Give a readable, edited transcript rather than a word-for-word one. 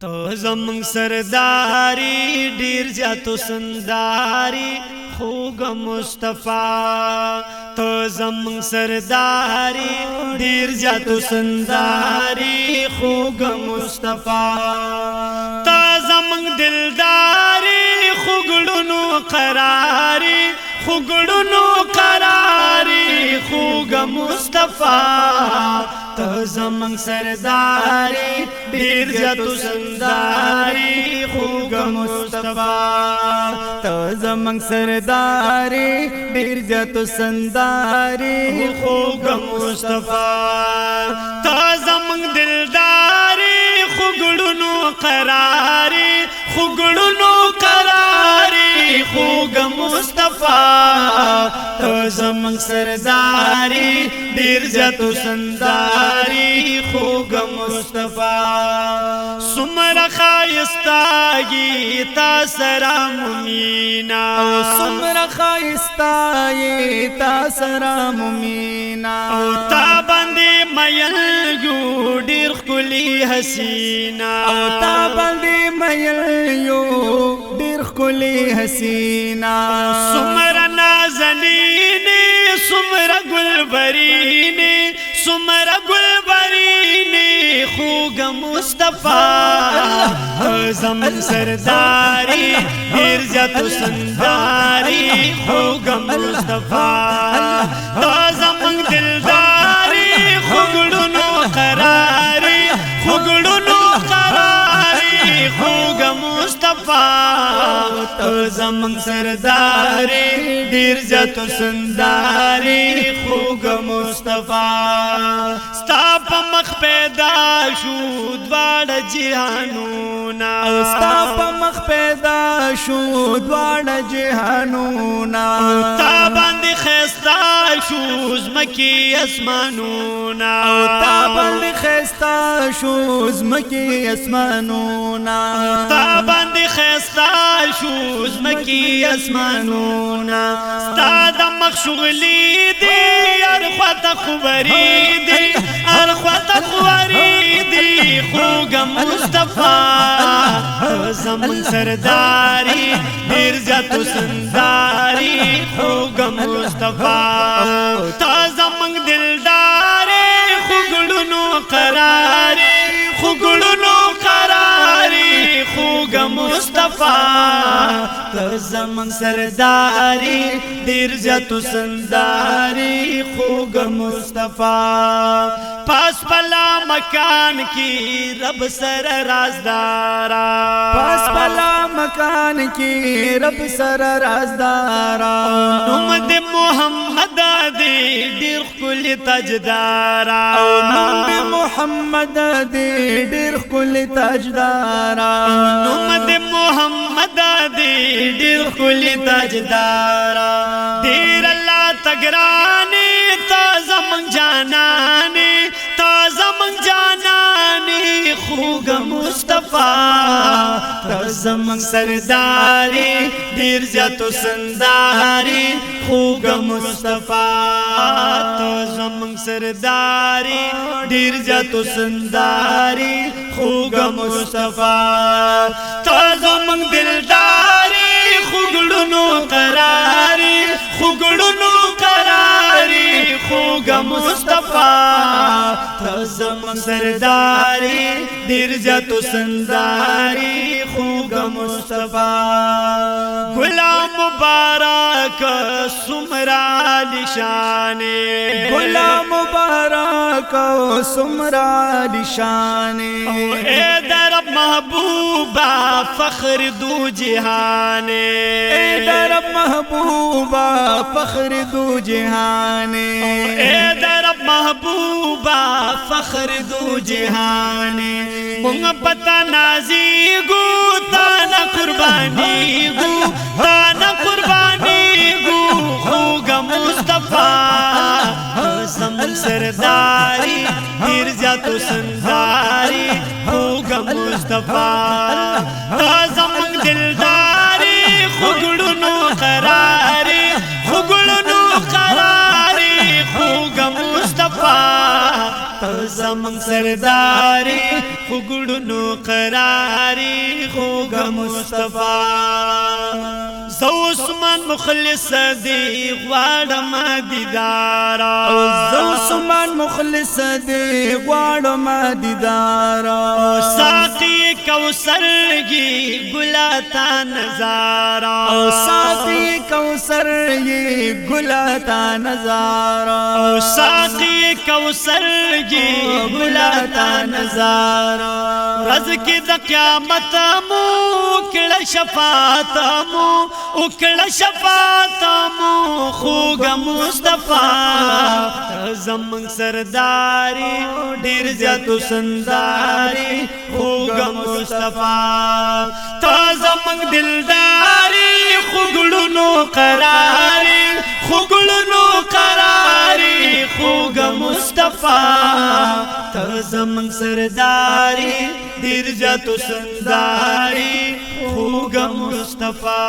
تو زمون سرداری ډیر زیاتو سنداری خوږ مصطفی تو زمون سرداری ډیر زیاتو سنداری خوږ مصطفی تو زمون دلداری خوګړونو قراری خوګړونو قراری خوږ مصطفی تو زمون سرداری ډیر زیاتو سنداری خوږ مصطفی تو زمون سرداری ډیر زیاتو سنداری خوږ مصطفی تو زمون دلداری خوګړونو قراری خوګړونو قراری خوږ مصطفی تو زمون سرداری ډیر زیاتو سنداری خوږ مصطفی سمره خایستاگی تا سره مومینا سمره خایستاگی تا سره مومینا او تا باندې میل یو ډیر ښکلي حسینا او تا باندې میل یو ډیر ښکلي حسینا سمره نازنینې سمره ګلبرینې سمره ګلبرینې خوږ مصطفی زمون سرداری ډیر زیاتو سنداری خوږ مصطفی تو زمون دلداری خوګړونو قراری خوګړونو قراری خوږ مصطفی تو زمون سرداری ډیر زیاتو سنداری خوږ مصطفی ستا په مخ پیدا شو دواړه جهانونه ستا په مخ پیدا شو دواړه جهانونه تا باندې خستا شو زمکی اسمانونه تا باندې خستا شو زمکی اسمانونه تا باندې خستا شو زمکی اسمانونه ستا د مخ شغلی دی هر خواته خبرې دی هر خواته خبرې دی خوږ مصطفی زمون سرداری ډیر زیاتو سنداری خوږ مصطفی تا زمون دلداری خوګړونو قراری خوګړونو قراری خوږ مصطفی تو زمون سرداری ډیر زیاتو سنداری خوږ مصطفی پاس پلا مکان کی رب سر رازدارا پاس پلا مکان کی رب سر رازدارا نوم د محمد دی ډیر ښکلی تاجدارا نوم د محمد دی ډیر ښکلی تاجدارا نوم د محمد دی ډیر ښکلی تاجدارا ډیر الله تګرانی تا زمون جانانی تا زمون جانانی خوږ مصطفی تا زمون سرداری ډیر زیاتو سنداری خوږ مصطفی تا زمون سرداری ډیر زیاتو سنداری خوږ مصطفی تا زمون دلداری خوګړونو قراری خوګړونو قراری خوږ مصطفی تا زمون سرداری ډیر زیاتو سنداری خوږ مصطفی غلام مبارک سمرا نشانه غلام مبارک سمرا نشانه اے درب محبوبہ فخر دو جہانے اے درب محبوبہ فخر دو جہانے اے درب محبوبہ فخر دو جہانے مونږ پتا نازی گو تانا قربانی گو تانا قربانی گو خوږ مصطفی زمون سرداری ډیر زیاتو سنداری خوږ مصطفی تا زمون دلداری خوګړونو قراری خوګړونو قراری خوږ مصطفی زمون زمن سرداری خوګړونو قراری خوګ مصطفی زو عثمان مخلص دی غواړم دیدارا زو عثمان مخلص دی غواړم دیدارا ساقی کوثر گی ګلا تا نظارا ساقی کوثر گی ګلا تا نظارا ساقی کوثر گی ګلا تا نظارا رز کی د قیامت مو کړه شفاعت مو وکړه شفاعت مو خوګ مصطفی زمن سرداری ډیر زیات سنداری خوګ مصطفی تا زمن دلداری خوګړونو قراری خوګړونو قراری خوګ مصطفی تا زمن سرداری ډیر زیات سنداری خوګ مصطفی